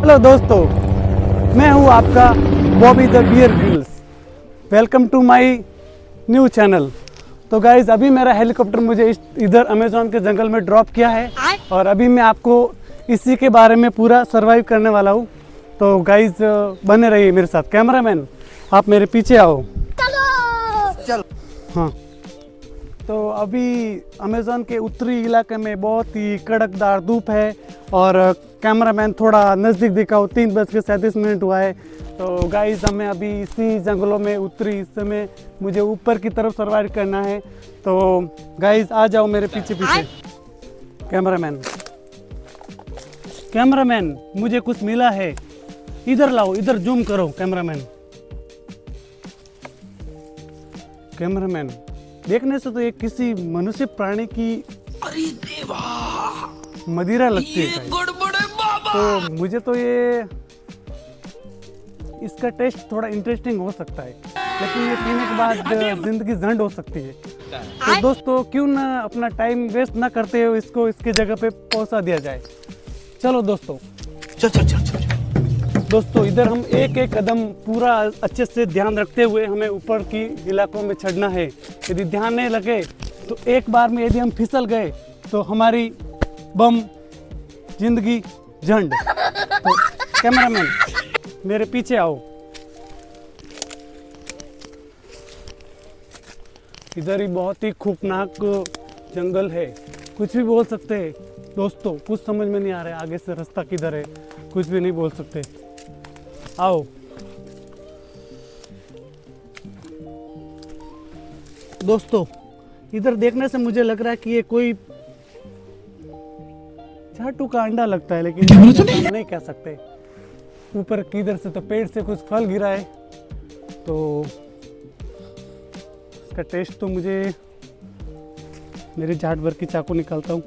Hello दोस्तों, मैं हूं आपका Bobby the Bear Grylls. Welcome to my new channel. तो गाइज अभी मेरा हेलीकॉप्टर मुझे इधर अमेज़न के जंगल में ड्रॉप किया है और अभी मैं आपको इसी के बारे में पूरा सर्वाइव करने वाला हूं। तो गाइज बने रहिए मेरे साथ। कैमरामैन आप मेरे पीछे आओ। चलो। हाँ, तो अभी अमेज़न के उत्तरी इलाके में बहुत ही कड़कदार धूप है और कैमरामैन थोड़ा नज़दीक दिखाओ। 3:37 हुआ है। तो गाइस हमें अभी इसी जंगलों में उत्तरी हिस्से में मुझे ऊपर की तरफ सर्वाइव करना है। तो गाइस आ जाओ मेरे पीछे पीछे। कैमरामैन मुझे कुछ मिला है, इधर लाओ, इधर जूम करो। कैमरामैन देखने से तो ये किसी मनुष्य प्राणी की अरे देवा मदिरा लगती है। गड़बड़े बाबा। तो मुझे तो ये इसका टेस्ट थोड़ा इंटरेस्टिंग हो सकता है, लेकिन ये पीने के बाद जिंदगी झंड हो सकती है। तो दोस्तों क्यों ना अपना टाइम वेस्ट ना करते हुए इसको इसके जगह पे पहुंचा दिया जाए। चलो दोस्तों, चल। दोस्तों इधर हम एक एक कदम पूरा अच्छे से ध्यान रखते हुए हमें ऊपर की इलाकों में चढ़ना है। यदि ध्यान नहीं लगे तो एक बार में यदि हम फिसल गए तो हमारी बम जिंदगी झंड। तो कैमरामैन मेरे पीछे आओ। इधर ही बहुत ही खौफनाक जंगल है, कुछ भी बोल सकते हैं दोस्तों। कुछ समझ में नहीं आ रहा है आगे से रास्ता किधर है, कुछ भी नहीं बोल सकते। आओ दोस्तों, इधर देखने से मुझे लग रहा है कि ये कोई झाटू का अंडा लगता है, लेकिन नहीं कह सकते। ऊपर किधर से तो पेड़ से कुछ फल गिरा है, तो इसका टेस्ट तो मुझे मेरी झाट भर की चाकू निकालता हूँ।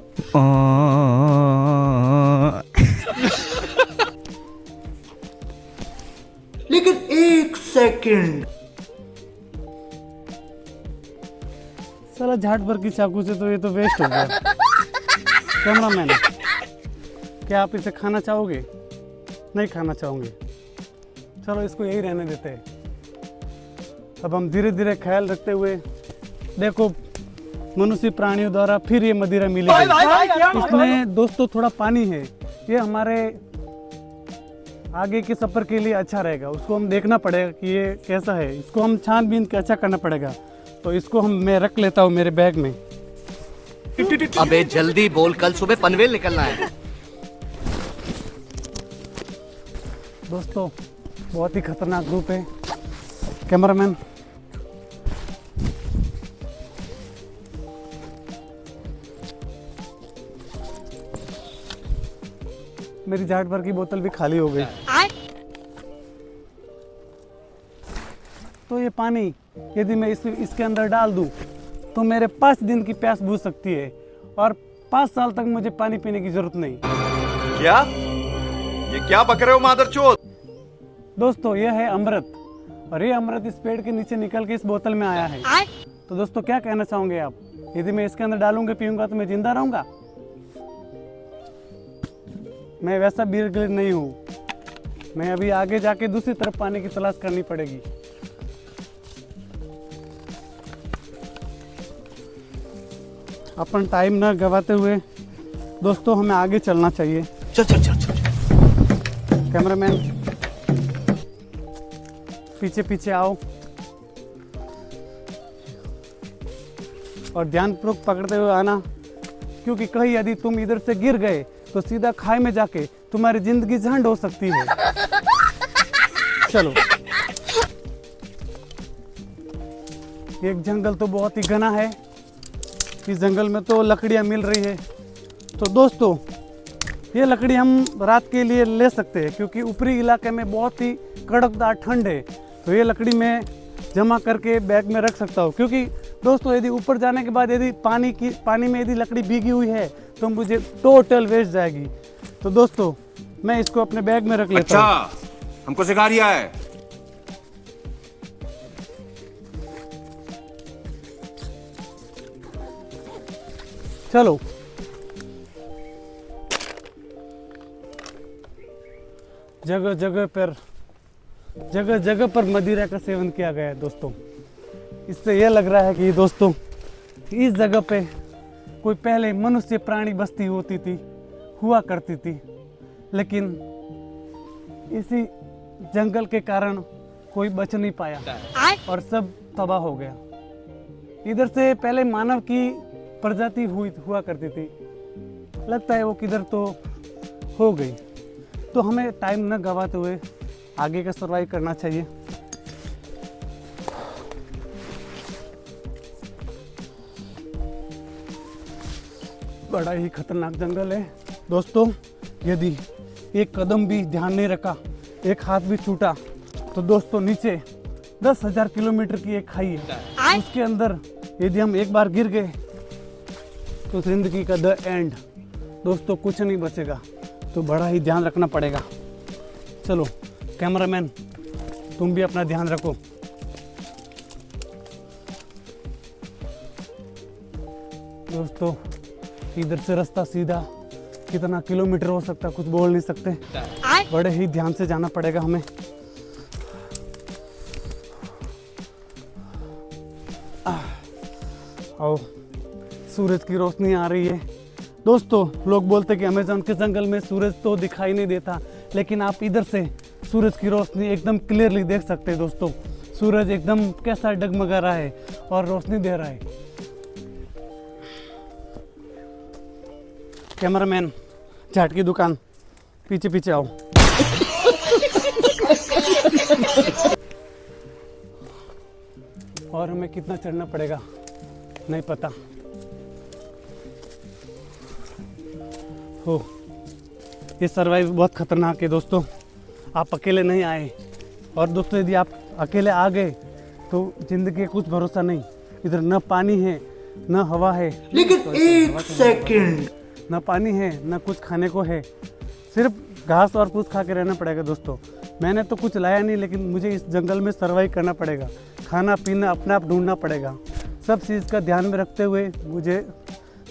लेकिन एक सेकंड, साला झाट भर की चाकू से तो ये तो वेस्ट हो गया। कैमरामैन क्या आप इसे खाना चाहोगे? नहीं खाना चाहोगे? चलो इसको यही रहने देते हैं। अब हम धीरे धीरे ख्याल रखते हुए, देखो मनुष्य प्राणियों द्वारा फिर ये मदिरा मिलेगी। इसमें दोस्तों थोड़ा पानी है, ये हमारे आगे के सफर के लिए अच्छा रहेगा। उसको हम देखना पड़ेगा कि ये कैसा है, इसको हम छानबीन के अच्छा करना पड़ेगा। तो इसको मैं रख लेता हूँ मेरे बैग में। अबे जल्दी बोल, कल सुबह पनवेल निकलना है। दोस्तों बहुत ही खतरनाक ग्रुप है। कैमरामैन मेरी झाट भर की बोतल भी खाली हो गई। तो ये पानी यदि मैं इसके अंदर डाल दूं तो मेरे 5 दिन की प्यास बुझ सकती है और 5 साल तक मुझे पानी पीने की जरूरत नहीं। क्या? ये क्या बक रहे हो मादरचोद? दोस्तों यह है अमृत, और ये अमृत इस पेड़ के नीचे निकल के इस बोतल में आया है। तो दोस्तों क्या कहना चाहोगे आप? यदि मैं इसके अंदर डालूंगा पीऊंगा तो मैं जिंदा रहूंगा? मैं वैसा बियर ग्रिल नहीं हूँ। मैं अभी आगे जाके दूसरी तरफ पानी की तलाश करनी पड़ेगी। अपन टाइम न गवाते हुए दोस्तों हमें आगे चलना चाहिए। चल। कैमरामैन पीछे पीछे आओ और ध्यानपूर्वक पकड़ते हुए आना, क्योंकि कहीं यदि तुम इधर से गिर गए तो सीधा खाई में जाके तुम्हारी जिंदगी झंड हो सकती है। चलो, एक जंगल तो बहुत ही घना है, इस जंगल में तो लकड़ियां मिल रही है। तो दोस्तों ये लकड़ी हम रात के लिए ले सकते हैं, क्योंकि ऊपरी इलाके में बहुत ही कड़कदार ठंड है। तो ये लकड़ी मैं जमा करके बैग में रख सकता हूँ, क्योंकि दोस्तों यदि ऊपर जाने के बाद यदि पानी में यदि लकड़ी भीगी हुई है तो मुझे टोटल वेस्ट जाएगी। तो दोस्तों मैं इसको अपने बैग में रख लेता हूँ। अच्छा, हमको सिखा रिया है। चलो जगह जगह पर मदिरा का सेवन किया गया है दोस्तों। इससे यह लग रहा है कि दोस्तों इस जगह पे कोई पहले मनुष्य प्राणी बस्ती होती थी, हुआ करती थी, लेकिन इसी जंगल के कारण कोई बच नहीं पाया और सब तबाह हो गया। इधर से पहले मानव की प्रजाति हुआ करती थी, लगता है वो किधर तो हो गई। तो हमें टाइम न गवाते हुए आगे का सर्वाइव करना चाहिए। बड़ा ही खतरनाक जंगल है दोस्तों। यदि एक कदम भी ध्यान नहीं रखा, एक हाथ भी छूटा, तो दोस्तों नीचे 10,000 किलोमीटर की एक खाई है, उसके अंदर यदि हम एक बार गिर गए तो जिंदगी का द एंड दोस्तों, कुछ नहीं बचेगा। तो बड़ा ही ध्यान रखना पड़ेगा। चलो कैमरामैन, तुम भी अपना ध्यान रखो। दोस्तों इधर से रास्ता सीधा कितना किलोमीटर हो सकता है कुछ बोल नहीं सकते, बड़े ही ध्यान से जाना पड़ेगा हमें। आओ, सूरज की रोशनी आ रही है दोस्तों। लोग बोलते हैं कि अमेज़न के जंगल में सूरज तो दिखाई नहीं देता, लेकिन आप इधर से सूरज की रोशनी एकदम क्लियरली देख सकते हैं दोस्तों। सूरज एकदम कैसा डगमगा रहा है और रोशनी दे रहा है। कैमरामैन, चाट की दुकान, पीछे पीछे आओ। और हमें कितना चढ़ना पड़ेगा नहीं पता। हो, ये सर्वाइव बहुत खतरनाक है दोस्तों। आप अकेले नहीं आए, और दोस्तों यदि आप अकेले आ गए तो जिंदगी का कुछ भरोसा नहीं। इधर न पानी है न हवा है, लेकिन एक सेकंड, न पानी है न कुछ खाने को है, सिर्फ घास और कुछ खा के रहना पड़ेगा दोस्तों। मैंने तो कुछ लाया नहीं, लेकिन मुझे इस जंगल में सर्वाइव करना पड़ेगा। खाना पीना अपने आप ढूंढना पड़ेगा। सब चीज़ का ध्यान में रखते हुए मुझे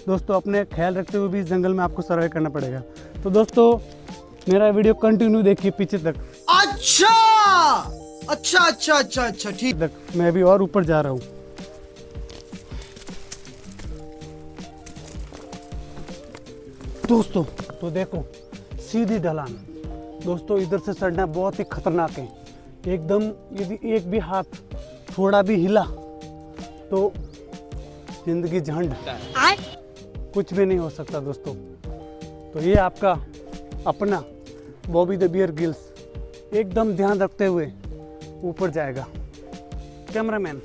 दोस्तों, अपने ख्याल रखते हुए भी इस जंगल में आपको सर्वाइव करना पड़ेगा। तो दोस्तों मेरा वीडियो कंटिन्यू देखिए पीछे तक। अच्छा अच्छा अच्छा अच्छा अच्छा, ठीक। तक मैं अभी और ऊपर जा रहा हूँ। दोस्तों तो देखो, सीधी ढलान दोस्तों। इधर से चढ़ना बहुत ही खतरनाक है एकदम। यदि एक भी हाथ थोड़ा भी हिला तो जिंदगी झंड, कुछ भी नहीं हो सकता दोस्तों। तो ये आपका अपना बॉबी द बियर ग्रिल्स एकदम ध्यान रखते हुए ऊपर जाएगा। कैमरामैन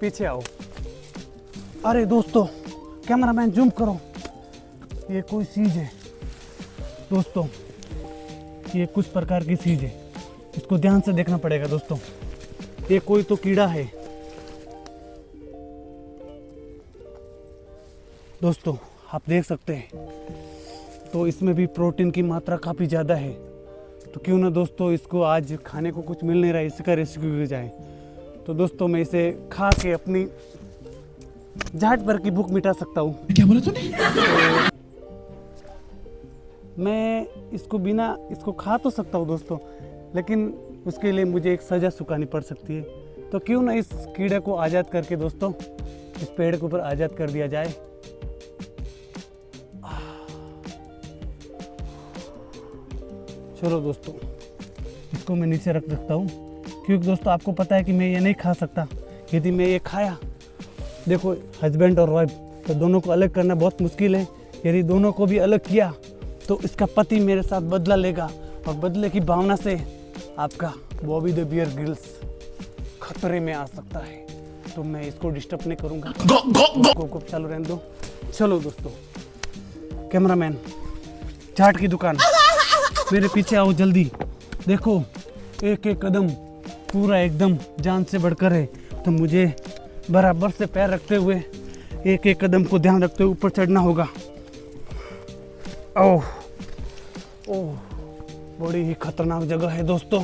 पीछे आओ। अरे दोस्तों कैमरामैन जूम करो। ये कोई चीज है दोस्तों, ये कुछ प्रकार की चीज है, इसको ध्यान से देखना पड़ेगा दोस्तों। ये कोई तो कीड़ा है दोस्तों, आप देख सकते हैं। तो इसमें भी प्रोटीन की मात्रा काफ़ी ज़्यादा है। तो क्यों ना दोस्तों इसको आज खाने को कुछ मिल नहीं रहा है, इसका रेस्क्यू किया जाए। तो दोस्तों मैं इसे खा के अपनी झाट भर की भूख मिटा सकता हूँ। क्या बोला तूने? मैं इसको खा तो सकता हूँ दोस्तों, लेकिन उसके लिए मुझे एक सज़ा चुकानी पड़ सकती है। तो क्यों ना इस कीड़े को आज़ाद करके दोस्तों इस पेड़ के ऊपर आज़ाद कर दिया जाए। चलो दोस्तों इसको मैं नीचे रख सकता हूँ, क्योंकि दोस्तों आपको पता है कि मैं ये नहीं खा सकता। यदि मैं ये खाया, देखो हस्बैंड और वाइफ तो दोनों को अलग करना बहुत मुश्किल है। यदि दोनों को भी अलग किया तो इसका पति मेरे साथ बदला लेगा, और बदले की भावना से आपका बॉबी द बियर ग्रिल्स खतरे में आ सकता है। तो मैं इसको डिस्टर्ब नहीं करूँगा, को चालू रहने दो। चलो दोस्तों कैमरामैन, चाट की दुकान, मेरे पीछे आओ जल्दी। देखो एक एक कदम पूरा एकदम जान से बढ़कर है। तो मुझे बराबर से पैर रखते हुए एक एक कदम को ध्यान रखते हुए ऊपर चढ़ना होगा। ओह ओह, बड़ी ही खतरनाक जगह है दोस्तों।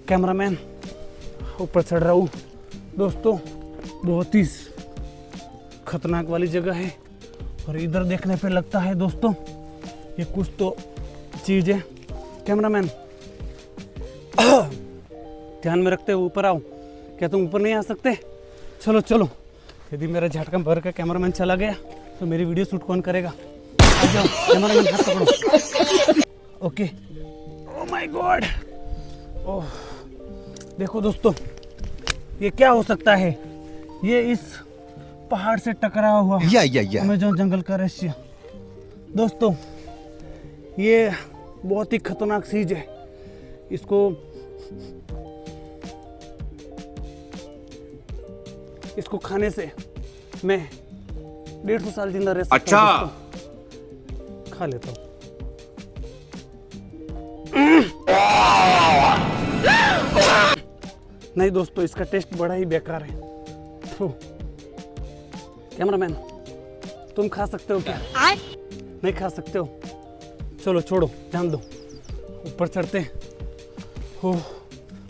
कैमरामैन ऊपर चढ़ रहा हूँ दोस्तों, बहुत ही खतरनाक वाली जगह है। और इधर देखने पे लगता है दोस्तों ये कुछ तो चीज़ है। कैमरामैन ध्यान में रखते हुए ऊपर आओ। क्या तुम ऊपर नहीं आ सकते? चलो चलो। यदि मेरा झटका भर का कैमरामैन चला गया तो मेरी वीडियो शूट कौन करेगा? आ जाओ कैमरामैन, हाथ पकड़ो। ओके। Oh my God. ओह देखो दोस्तों, ये क्या हो सकता है? ये इस पहाड़ से टकरा हुआ अमेज़न जंगल का रहस्य। दोस्तों ये बहुत ही खतरनाक चीज है। इसको खाने से मैं 150 साल जिंदा रह सकता हूं। अच्छा। दोस्तों खा लेता हूं। नहीं दोस्तों, इसका टेस्ट बड़ा ही बेकार है। कैमरामैन तुम खा सकते हो क्या? नहीं खा सकते हो? चलो छोड़ो, जान दो। ऊपर चढ़ते हैं। हो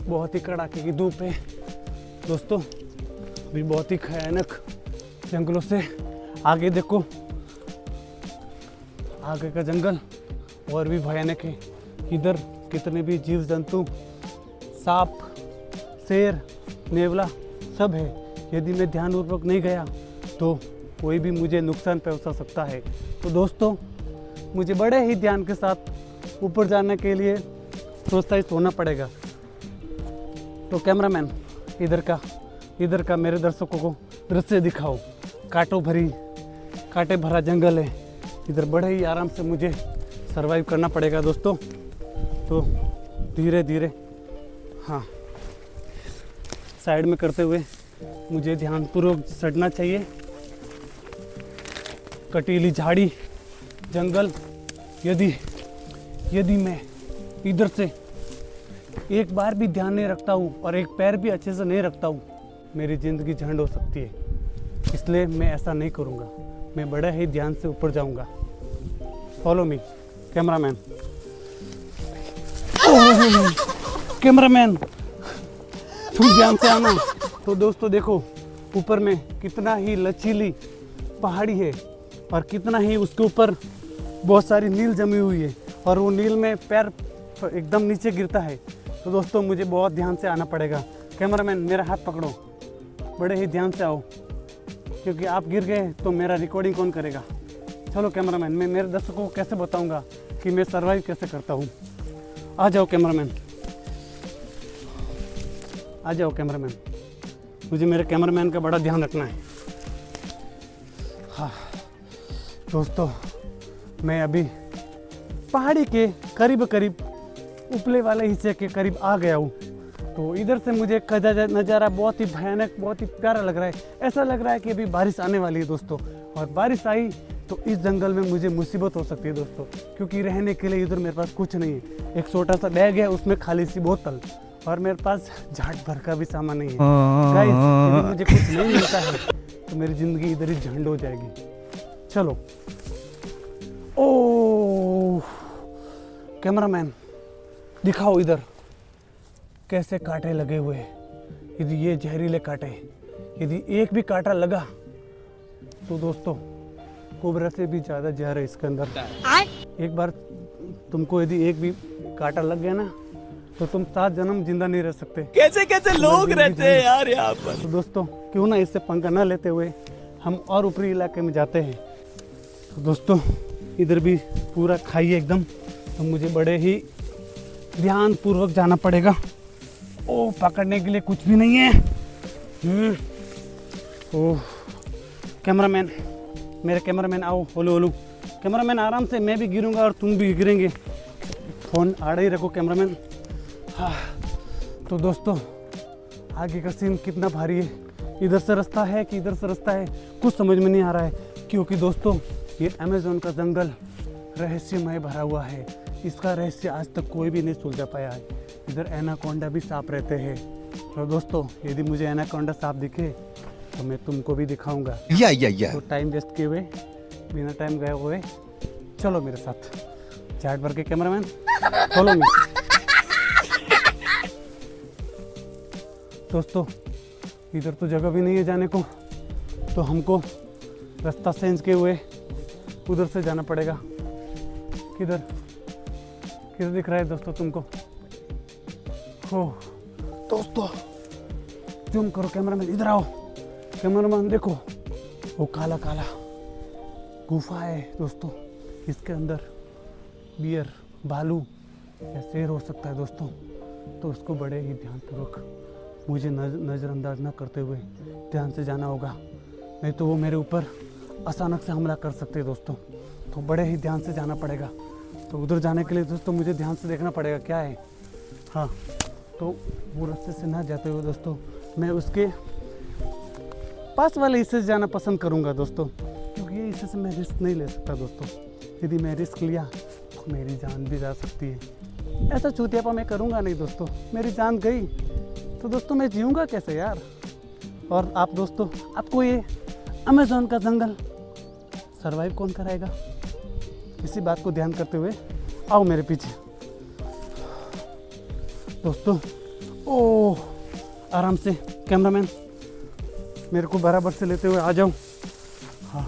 बहुत ही कड़ाके की धूप है दोस्तों। अभी बहुत ही भयानक जंगलों से आगे देखो, आगे का जंगल और भी भयानक है। इधर कितने भी जीव जंतु, सांप, शेर, नेवला सब है। यदि मैं ध्यानपूर्वक नहीं गया तो कोई भी मुझे नुकसान पहुंचा सकता है। तो दोस्तों मुझे बड़े ही ध्यान के साथ ऊपर जाने के लिए प्रोत्साहित होना पड़ेगा। तो कैमरामैन इधर का मेरे दर्शकों को दृश्य दिखाओ। कांटे भरा जंगल है। इधर बड़े ही आराम से मुझे सरवाइव करना पड़ेगा दोस्तों। तो धीरे धीरे हाँ साइड में करते हुए मुझे ध्यानपूर्वक चढ़ना चाहिए। कटीली झाड़ी जंगल, यदि मैं इधर से एक बार भी ध्यान नहीं रखता हूँ और एक पैर भी अच्छे से नहीं रखता हूँ, मेरी ज़िंदगी झंड हो सकती है। इसलिए मैं ऐसा नहीं करूँगा। मैं बड़ा ही ध्यान से ऊपर जाऊँगा। Follow me cameraman. कैमरामैन तुम ध्यान से आना। तो दोस्तों देखो, ऊपर में कितना ही लचीली पहाड़ी है और कितना ही उसके ऊपर बहुत सारी नील जमी हुई है और वो नील में पैर एकदम नीचे गिरता है। तो दोस्तों मुझे बहुत ध्यान से आना पड़ेगा। कैमरामैन मेरा हाथ पकड़ो, बड़े ही ध्यान से आओ, क्योंकि आप गिर गए तो मेरा रिकॉर्डिंग कौन करेगा? चलो कैमरामैन, मैं मेरे दर्शकों को कैसे बताऊंगा कि मैं सर्वाइव कैसे करता हूँ? आ जाओ कैमरामैन, आ जाओ कैमरामैन। मुझे मेरे कैमरामैन का बड़ा ध्यान रखना है। हाँ दोस्तों, मैं अभी पहाड़ी के करीब ऊपले वाले हिस्से के करीब आ गया हूँ। तो इधर से मुझे नज़ारा बहुत ही भयानक, बहुत ही प्यारा लग रहा है। ऐसा लग रहा है कि अभी बारिश आने वाली है दोस्तों, और बारिश आई तो इस जंगल में मुझे मुसीबत हो सकती है दोस्तों, क्योंकि रहने के लिए इधर मेरे पास कुछ नहीं है। एक छोटा सा बैग है, उसमें खाली सी बोतल, और मेरे पास झाट भर का भी सामान नहीं है। गाइस, यदि मुझे कुछ नहीं मिलता है तो मेरी ज़िंदगी इधर ही झंड हो जाएगी। चलो। ओह कैमरामैन दिखाओ इधर कैसे कांटे लगे हुए हैं। यदि ये जहरीले कांटे, यदि एक भी कांटा लगा तो दोस्तों कोबरा से भी ज़्यादा जहर है इसके अंदर। एक बार तुमको यदि एक भी कांटा लग गया ना तो तुम 7 जन्म जिंदा नहीं रह सकते। कैसे लोग रहते हैं यार यहाँ पर। तो दोस्तों क्यों ना इससे पंगा न लेते हुए हम और ऊपरी इलाके में जाते हैं। तो दोस्तों इधर भी पूरा खाई एकदम, तो मुझे बड़े ही ध्यान पूर्वक जाना पड़ेगा। ओह पकड़ने के लिए कुछ भी नहीं है। ओह कैमरामैन, मेरे कैमरामैन आओ। ओलू कैमरामैन आराम से, मैं भी गिरूंगा और तुम भी गिरेंगे। फ़ोन आड़े ही रखो कैमरामैन। हाँ तो दोस्तों आगे का सीन कितना भारी है। इधर से रास्ता है कि इधर से रास्ता है, कुछ समझ में नहीं आ रहा है, क्योंकि दोस्तों ये अमेज़न का जंगल रहस्यमय भरा हुआ है। इसका रहस्य आज तक कोई भी नहीं सुलझा पाया है। इधर एनाकोंडा भी सांप रहते हैं। तो दोस्तों यदि मुझे एनाकोंडा सांप दिखे तो मैं तुमको भी दिखाऊंगा। तो टाइम वेस्ट किए हुए, बिना टाइम गए हुए, चलो मेरे साथ। चार्ट भर के कैमरामैन फॉलो मी। दोस्तों इधर तो जगह भी नहीं है जाने को, तो हमको रास्ता चेंज किए हुए उधर से जाना पड़ेगा। किधर दिख रहा है दोस्तों तुमको? हो दोस्तों, जूम करो कैमरामैन, इधर आओ कैमरामैन, देखो वो काला काला गुफा है दोस्तों। इसके अंदर बियर, भालू या शेर हो सकता है दोस्तों। तो उसको बड़े ही ध्यानपूर्वक मुझे नज़रअंदाज न करते हुए ध्यान से जाना होगा, नहीं तो वो मेरे ऊपर अचानक से हमला कर सकते हैं दोस्तों। तो बड़े ही ध्यान से जाना पड़ेगा। तो उधर जाने के लिए दोस्तों मुझे ध्यान से देखना पड़ेगा क्या है। हाँ, तो वो रास्ते से ना जाते हुए दोस्तों मैं उसके पास वाले हिस्से से जाना पसंद करूँगा दोस्तों, क्योंकि ये हिस्से से मैं रिस्क नहीं ले सकता दोस्तों। यदि मैं रिस्क लिया तो मेरी जान भी जा सकती है। ऐसा चूतियापा मैं करूँगा नहीं दोस्तों। मेरी जान गई तो दोस्तों मैं जीऊँगा कैसे यार। और आप दोस्तों, आपको ये अमेज़न का जंगल सरवाइव कौन कराएगा, इसी बात को ध्यान करते हुए आओ मेरे पीछे दोस्तों। ओह, आराम से कैमरामैन मेरे को बराबर से लेते हुए आ जाओ। हाँ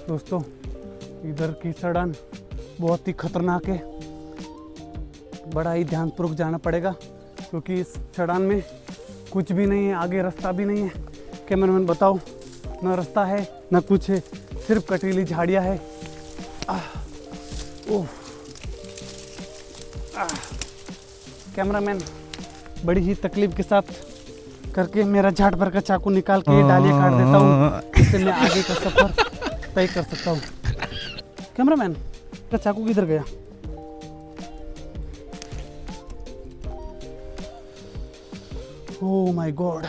दोस्तों, इधर की सड़न बहुत ही खतरनाक है। बड़ा ही ध्यानपूर्वक जाना पड़ेगा, क्योंकि इस चढ़ान में कुछ भी नहीं है, आगे रास्ता भी नहीं है। कैमरामैन बताओ, ना रास्ता है ना कुछ है, सिर्फ कटीली झाड़ियाँ है। ओह, कैमरामैन बड़ी ही तकलीफ के साथ करके मेरा झाड़ भर का चाकू निकाल के डालियाँ काट देता हूँ, इससे मैं आगे का सफर तय कर सकता हूँ। कैमरामैन का चाकू किधर गया? ओह माय गॉड,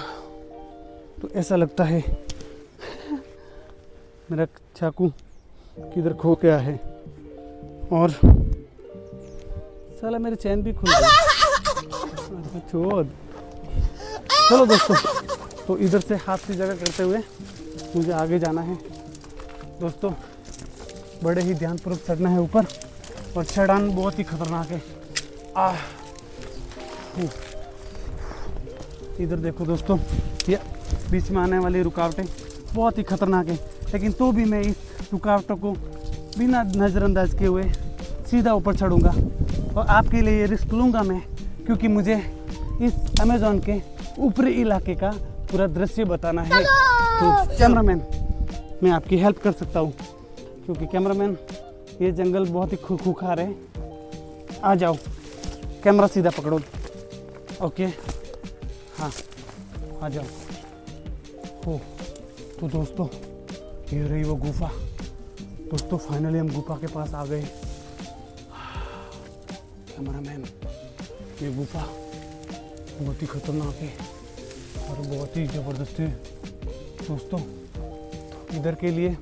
तो ऐसा लगता है मेरा चाकू किधर खो गया है और साला मेरी चैन भी खुल गई। छोड़, चलो दोस्तों, तो इधर से हाथ की जगह करते हुए मुझे आगे जाना है दोस्तों। बड़े ही ध्यानपूर्वक चढ़ना है ऊपर, और चढ़ान बहुत ही खतरनाक है। इधर देखो दोस्तों, ये बीच में आने वाली रुकावटें बहुत ही खतरनाक है, लेकिन तो भी मैं इस रुकावटों को बिना नज़रअंदाज किए हुए सीधा ऊपर चढ़ूँगा। और आपके लिए ये रिस्क लूँगा मैं, क्योंकि मुझे इस अमेज़न के ऊपरी इलाके का पूरा दृश्य बताना है। तो कैमरामैन, मैं आपकी हेल्प कर सकता हूँ, क्योंकि कैमरामैन ये जंगल बहुत ही खूंखार है। आ जाओ, कैमरा सीधा पकड़ो। ओके, हाँ आ जाओ। हो तो दोस्तों, ये रही वो गुफा। दोस्तों फाइनली हम गुफा के पास आ गए। कैमरामैन, ये गुफा बहुत ही खतरनाक है और बहुत ही ज़बरदस्त है दोस्तों। इधर के लिए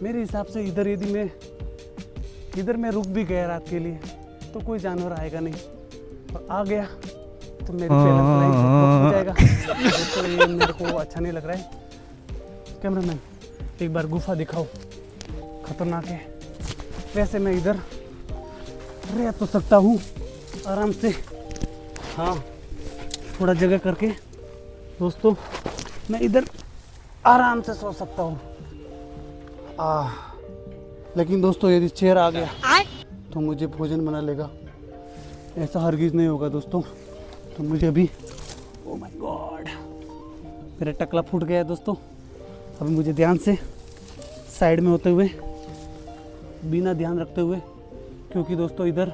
मेरे हिसाब से इधर मैं रुक भी गया रात के लिए तो कोई जानवर आएगा नहीं, और आ गया तो मेरी हो जाएगा दोस्तों। ये मेरे को अच्छा नहीं लग रहा है। कैमरामैन एक बार गुफा दिखाओ, खतरनाक है। वैसे मैं इधर रह तो सकता हूँ आराम से, हाँ थोड़ा जगह करके दोस्तों मैं इधर आराम से सो सकता हूँ। लेकिन दोस्तों यदि शेर आ गया तो मुझे भोजन बना लेगा, ऐसा हरगिज नहीं होगा दोस्तों। तो मुझे अभी, ओ माय गॉड, मेरा टकला फूट गया है दोस्तों। अभी मुझे ध्यान से साइड में होते हुए, बिना ध्यान रखते हुए, क्योंकि दोस्तों इधर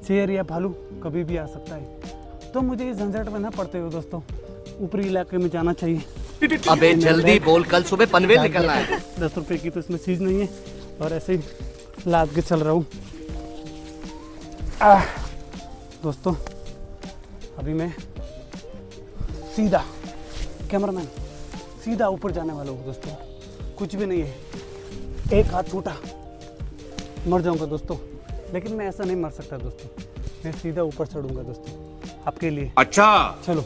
शेर या भालू कभी भी आ सकता है, तो मुझे इस झंझट में ना पड़ते हुए दोस्तों ऊपरी इलाके में जाना चाहिए। अबे जल्दी बोल, कल सुबह पनवेल निकलना है। 10 रुपए की तो इसमें चीज़ नहीं है, और ऐसे ही लाद के चल रहा हूँ। दोस्तों अभी मैं सीधा, कैमरामैन सीधा ऊपर जाने वाला हूँ दोस्तों। कुछ भी नहीं है, एक हाथ छूटा मर जाऊंगा दोस्तों, लेकिन मैं ऐसा नहीं मर सकता दोस्तों। मैं सीधा ऊपर चढ़ूंगा दोस्तों आपके लिए। अच्छा, चलो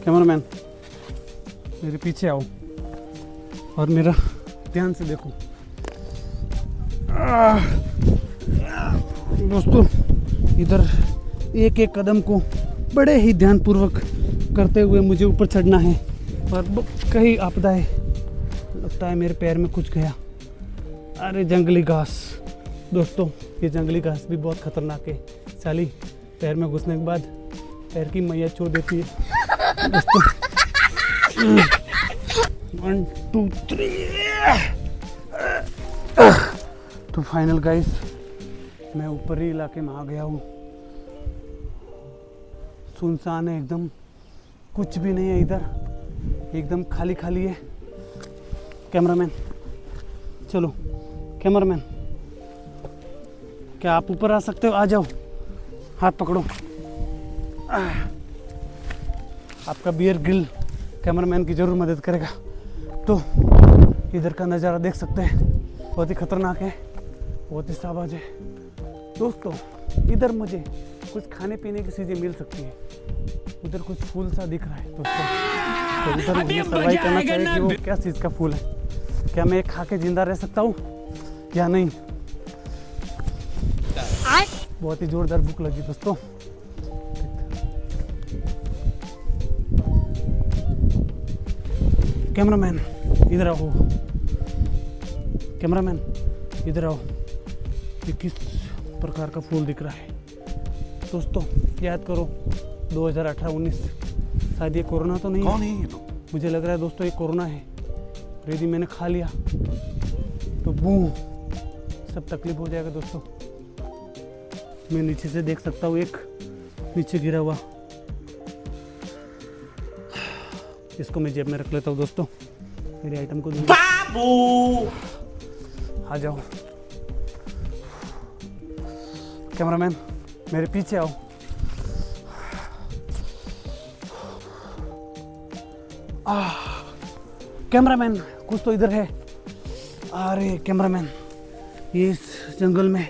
कैमरामैन मेरे पीछे आओ और मेरा ध्यान से देखो दोस्तों। इधर एक एक कदम को बड़े ही ध्यानपूर्वक करते हुए मुझे ऊपर चढ़ना है, और कहीं आपदा है, लगता है मेरे पैर में कुछ गया। अरे जंगली घास दोस्तों, ये जंगली घास भी बहुत खतरनाक है। साली पैर में घुसने के बाद पैर की मैया चो देती है। 1 2 3। तो फाइनल गाइस मैं ऊपरी इलाके में आ गया हूँ। सुनसान है एकदम, कुछ भी नहीं है इधर, एकदम खाली खाली है। कैमरामैन चलो, कैमरामैन क्या आप ऊपर आ सकते हो? आ जाओ, हाथ पकड़ो। आपका बियर ग्रिल कैमरामैन की ज़रूर मदद करेगा। तो इधर का नज़ारा देख सकते हैं, बहुत ही खतरनाक है, बहुत ही साबाज है। दोस्तों इधर मुझे कुछ खाने पीने की चीज़ें मिल सकती है। उधर कुछ फूल सा दिख रहा है दोस्तों, तो उधर मुझे सर्वाइव करना चाहिए कि वो क्या चीज़ का फूल है। क्या मैं खा के जिंदा रह सकता हूँ या नहीं? बहुत ही जोरदार भूख लगी दोस्तों। कैमरामैन इधर आओ, कैमरामैन इधर आओ। ये किस प्रकार का फूल दिख रहा है दोस्तों? याद करो 2018-19, शायद ये कोरोना तो नहीं कौन है? है ये लोग? मुझे लग रहा है दोस्तों ये कोरोना है। यदि मैंने खा लिया तो बूम सब तकलीफ हो जाएगा दोस्तों। मैं नीचे से देख सकता हूँ, एक नीचे गिरा हुआ, इसको मैं जेब में रख लेता हूँ दोस्तों। मेरे आइटम को बाबू आ जाओ। कैमरामैन मेरे पीछे आओ। कैमरामैन कुछ तो इधर है। अरे कैमरामैन ये इस जंगल में,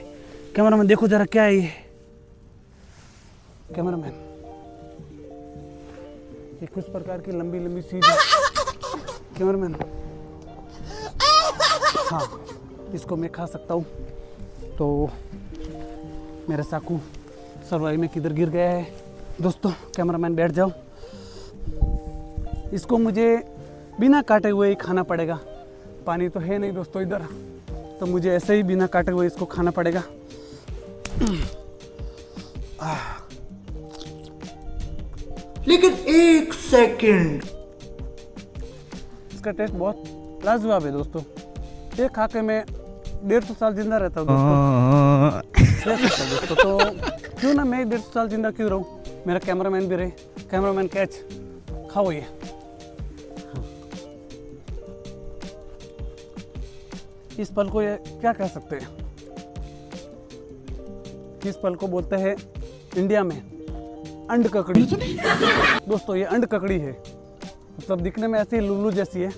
कैमरामैन देखो जरा क्या है ये। कैमरामैन ये कुछ प्रकार की लंबी लंबी चीज है। कैमरामैन हाँ, इसको मैं खा सकता हूँ। तो मेरा चाकू सर्वाइव में किधर गिर गया है दोस्तों। कैमरामैन बैठ जाओ, इसको मुझे बिना काटे हुए ही खाना पड़ेगा। पानी तो है नहीं दोस्तों इधर, तो मुझे ऐसे ही बिना काटे हुए इसको खाना पड़ेगा। लेकिन 1 सेकंड, इसका टेस्ट बहुत लाजवाब है दोस्तों। ये खा के मैं 150 साल जिंदा रहता हूँ दोस्तों। तो क्यों ना मैं 150 साल जिंदा क्यों रहूँ? मेरा कैमरामैन भी रहे। कैमरामैन कैच, खाओ ये। इस पल को ये क्या कह सकते हैं? इस पल को बोलते हैं इंडिया में अंड ककड़ी। दोस्तों ये अंड ककड़ी है, मतलब दिखने में ऐसी लुल्लू जैसी है।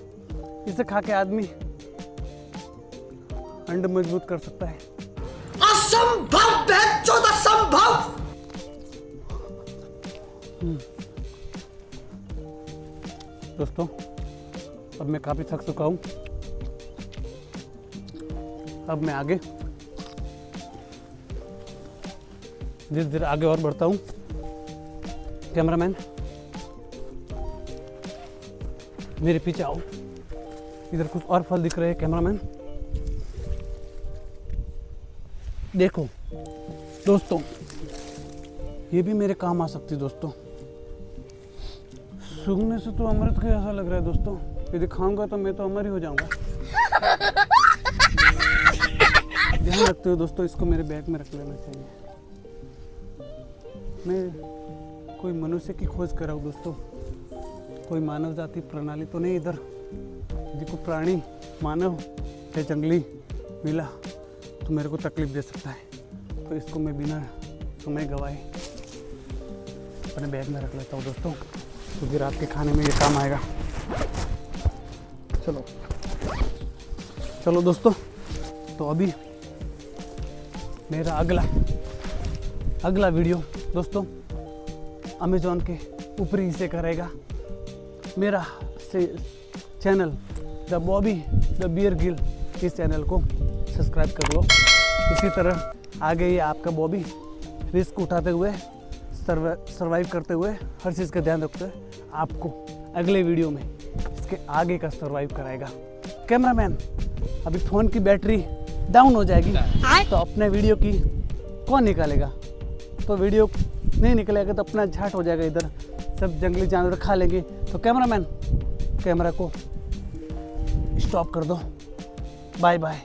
इसे खा के आदमी अंड मजबूत कर सकता है। असंभव बेचौद असंभव। दोस्तों अब मैं काफी थक चुका हूँ, अब मैं आगे धीरे धीरे आगे और बढ़ता हूँ। कैमरामैन मेरे पीछे आओ, इधर कुछ और फल दिख रहे हैं। कैमरामैन देखो दोस्तों, ये भी मेरे काम आ सकती है दोस्तों। सूंघने से तो अमृत के ऐसा लग रहा है दोस्तों, यदि खाऊंगा तो मैं तो अमर ही हो जाऊंगा। ध्यान रखते हो दोस्तों, इसको मेरे बैग में रख लेना चाहिए। मैं कोई मनुष्य की खोज कर रहा हूँ दोस्तों, कोई मानव जाति प्रणाली तो नहीं इधर। यदि कोई प्राणी मानव या जंगली मिला तो मेरे को तकलीफ दे सकता है, तो इसको मैं बिना समय गवाए अपने बैग में रख लेता हूँ दोस्तों, क्योंकि रात के खाने में ये काम आएगा। चलो चलो दोस्तों, तो अभी मेरा अगला वीडियो दोस्तों अमेज़ॉन के ऊपरी हिस्से का रहेगा। मेरा channel the Bobby the Bear Grylls, इस चैनल को सब्सक्राइब कर लो। इसी तरह आगे ये आपका बॉबी रिस्क उठाते हुए सर्वाइव करते हुए हर चीज़ का ध्यान रखते हुए आपको अगले वीडियो में इसके आगे का सर्वाइव कराएगा। कैमरामैन अभी फ़ोन की बैटरी डाउन हो जाएगी तो अपने वीडियो की कौन निकालेगा? तो वीडियो नहीं निकलेगा तो अपना झाट हो जाएगा, इधर सब जंगली जानवर खा लेंगे। तो कैमरामैन कैमरा को स्टॉप कर दो। Bye bye.